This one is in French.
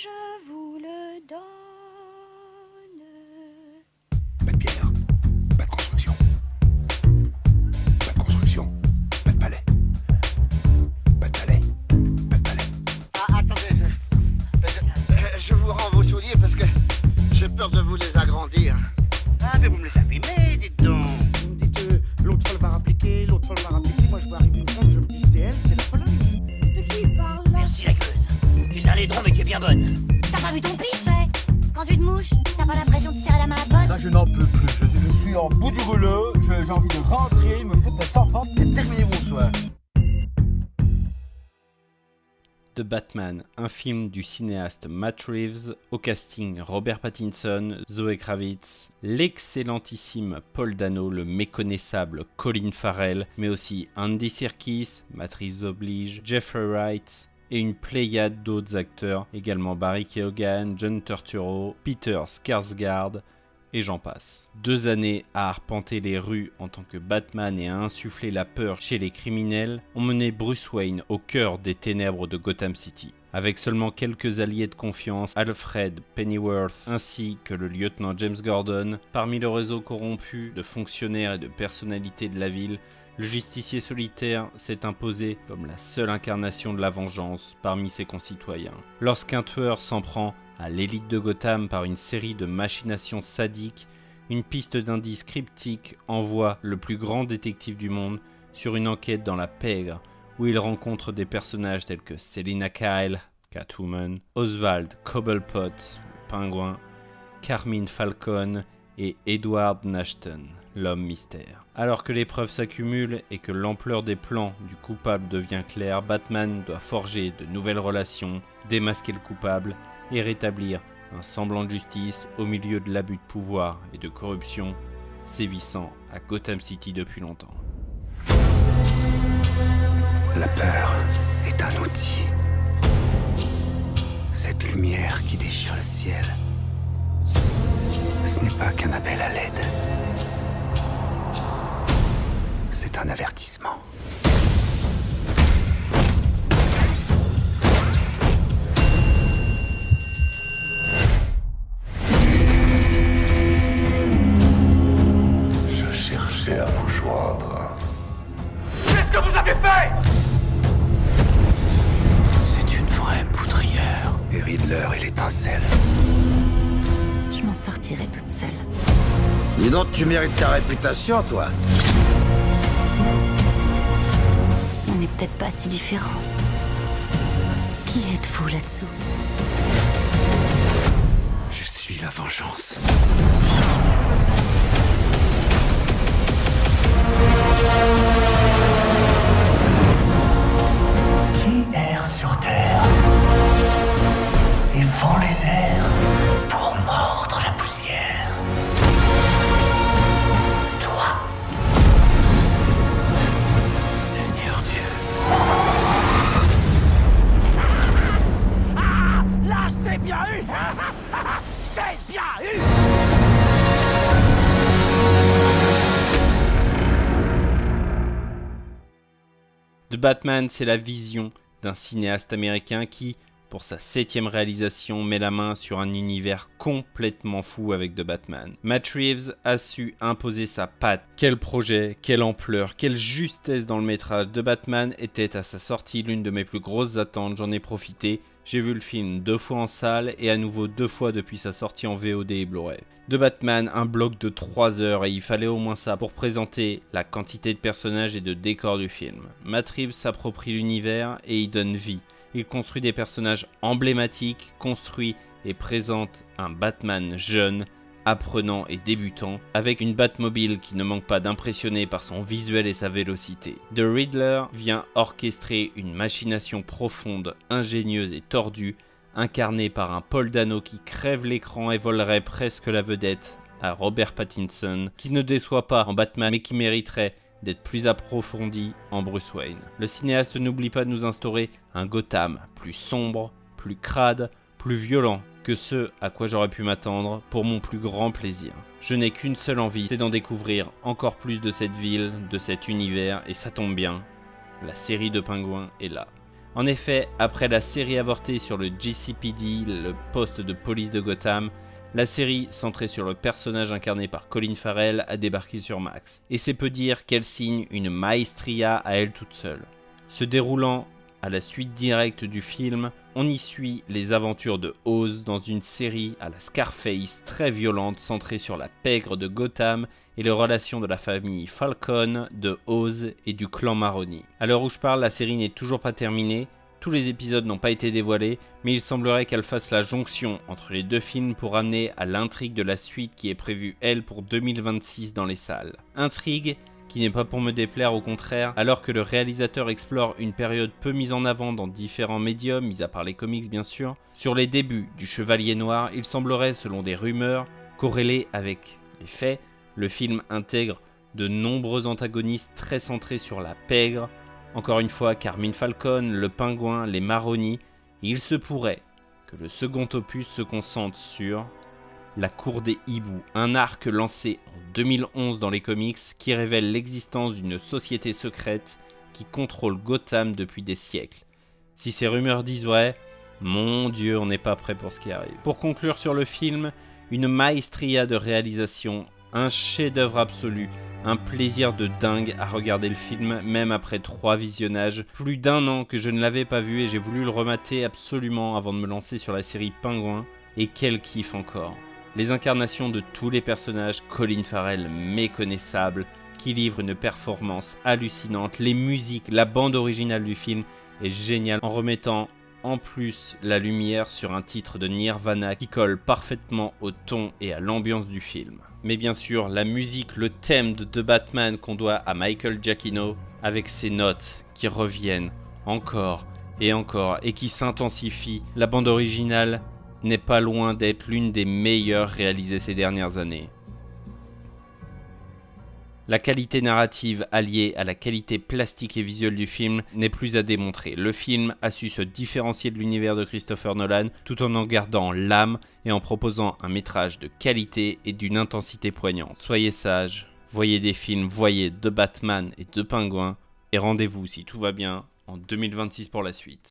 je vous le donne. Pas de pierre, pas de construction. Pas de construction, pas de palais. Pas de palais, pas de palais. Ah, attendez, je vous rends vos souliers parce que j'ai peur de vous les agrandir. Ah, mais vous me les abîmez, dites donc. Vous me dites, l'autre folle va rappliquer, l'autre folle va rappliquer. Moi, je vois arriver une femme, je me dis, c'est elle, c'est la folle. De qui il parle là? Merci la gueuse. Tu es un laidron mais tu es bien bonne. T'as pas vu ton pif, Quand tu te mouches, t'as pas l'impression de serrer la main à pote? Là, je n'en peux plus. Je suis en bout du rouleau. J'ai envie de rentrer, me foutre mes enfants et terminer mon soir. The Batman, un film du cinéaste Matt Reeves, au casting Robert Pattinson, Zoe Kravitz, l'excellentissime Paul Dano, le méconnaissable Colin Farrell, mais aussi Andy Serkis, Matt Reeves oblige, Jeffrey Wright, et une pléiade d'autres acteurs, également Barry Keoghan, John Turturro, Peter Skarsgård, et j'en passe. 2 années à arpenter les rues en tant que Batman et à insuffler la peur chez les criminels ont mené Bruce Wayne au cœur des ténèbres de Gotham City. Avec seulement quelques alliés de confiance, Alfred Pennyworth ainsi que le lieutenant James Gordon, parmi le réseau corrompu de fonctionnaires et de personnalités de la ville, le justicier solitaire s'est imposé comme la seule incarnation de la vengeance parmi ses concitoyens. Lorsqu'un tueur s'en prend à l'élite de Gotham par une série de machinations sadiques, une piste d'indices cryptiques envoie le plus grand détective du monde sur une enquête dans la pègre où il rencontre des personnages tels que Selina Kyle, Catwoman, Oswald Cobblepot, le pingouin, Carmine Falcone et Edward Nashton, l'homme mystère. Alors que les preuves s'accumulent et que l'ampleur des plans du coupable devient claire, Batman doit forger de nouvelles relations, démasquer le coupable et rétablir un semblant de justice au milieu de l'abus de pouvoir et de corruption sévissant à Gotham City depuis longtemps. La peur est un outil. Cette lumière qui déchire le ciel, ce n'est pas qu'un appel à l'aide. C'est un avertissement. Je cherchais à vous joindre. Qu'est-ce que vous avez fait? C'est une vraie poudrière. Et Riddler et l'étincelle. Je m'en sortirai toute seule. Dis donc, tu mérites ta réputation, toi. On n'est peut-être pas si différents. Qui êtes-vous là-dessous? Je suis la vengeance. Qui erre sur terre et fend les airs pour mordre la poussière? Toi. Seigneur Dieu. Là, je t'ai bien eu. Je t'ai bien eu. The Batman, c'est la vision d'un cinéaste américain qui, pour sa 7e réalisation, met la main sur un univers complètement fou avec The Batman. Matt Reeves a su imposer sa patte. Quel projet, quelle ampleur, quelle justesse dans le métrage. The Batman était à sa sortie l'une de mes plus grosses attentes, j'en ai profité. J'ai vu le film 2 fois en salle et à nouveau 2 fois depuis sa sortie en VOD et Blu-ray. The Batman, un bloc de 3 heures et il fallait au moins ça pour présenter la quantité de personnages et de décors du film. Matt Reeves s'approprie l'univers et y donne vie. Il construit des personnages emblématiques, construit et présente un Batman jeune, apprenant et débutant, avec une Batmobile qui ne manque pas d'impressionner par son visuel et sa vélocité. The Riddler vient orchestrer une machination profonde, ingénieuse et tordue, incarnée par un Paul Dano qui crève l'écran et volerait presque la vedette à Robert Pattinson, qui ne déçoit pas en Batman mais qui mériterait d'être plus approfondi en Bruce Wayne. Le cinéaste n'oublie pas de nous instaurer un Gotham plus sombre, plus crade, plus violent que ce à quoi j'aurais pu m'attendre pour mon plus grand plaisir. Je n'ai qu'une seule envie, c'est d'en découvrir encore plus de cette ville, de cet univers, et ça tombe bien, la série de Pingouins est là. En effet, après la série avortée sur le GCPD, le poste de police de Gotham, la série, centrée sur le personnage incarné par Colin Farrell, a débarqué sur Max. Et c'est peu dire qu'elle signe une maestria à elle toute seule. Se déroulant à la suite directe du film, on y suit les aventures de Oz dans une série à la Scarface très violente centrée sur la pègre de Gotham et les relations de la famille Falcone, de Oz et du clan Maroni. À l'heure où je parle, la série n'est toujours pas terminée, tous les épisodes n'ont pas été dévoilés, mais il semblerait qu'elle fasse la jonction entre les deux films pour amener à l'intrigue de la suite qui est prévue, elle, pour 2026 dans les salles. Intrigue qui n'est pas pour me déplaire, au contraire, alors que le réalisateur explore une période peu mise en avant dans différents médiums, mis à part les comics bien sûr. Sur les débuts du Chevalier Noir, il semblerait, selon des rumeurs, corrélé avec les faits, le film intègre de nombreux antagonistes très centrés sur la pègre, encore une fois Carmine Falcone, le Pingouin, les Maroni, et il se pourrait que le second opus se concentre sur la Cour des Hiboux, un arc lancé en 2011 dans les comics qui révèle l'existence d'une société secrète qui contrôle Gotham depuis des siècles. Si ces rumeurs disent vrai, mon Dieu, on n'est pas prêt pour ce qui arrive. Pour conclure sur le film, une maestria de réalisation, un chef-d'œuvre absolu, un plaisir de dingue à regarder le film, même après 3 visionnages. Plus d'1 an que je ne l'avais pas vu et j'ai voulu le remater absolument avant de me lancer sur la série Pingouin. Et quel kiff encore! Les incarnations de tous les personnages, Colin Farrell méconnaissable, qui livre une performance hallucinante, les musiques, la bande originale du film est géniale, en remettant en plus la lumière sur un titre de Nirvana qui colle parfaitement au ton et à l'ambiance du film. Mais bien sûr, la musique, le thème de The Batman qu'on doit à Michael Giacchino, avec ses notes qui reviennent encore et qui s'intensifient, la bande originale n'est pas loin d'être l'une des meilleures réalisées ces dernières années. La qualité narrative alliée à la qualité plastique et visuelle du film n'est plus à démontrer. Le film a su se différencier de l'univers de Christopher Nolan tout en gardant l'âme et en proposant un métrage de qualité et d'une intensité poignante. Soyez sages, voyez des films, voyez The Batman et The Pingouin et rendez-vous si tout va bien en 2026 pour la suite.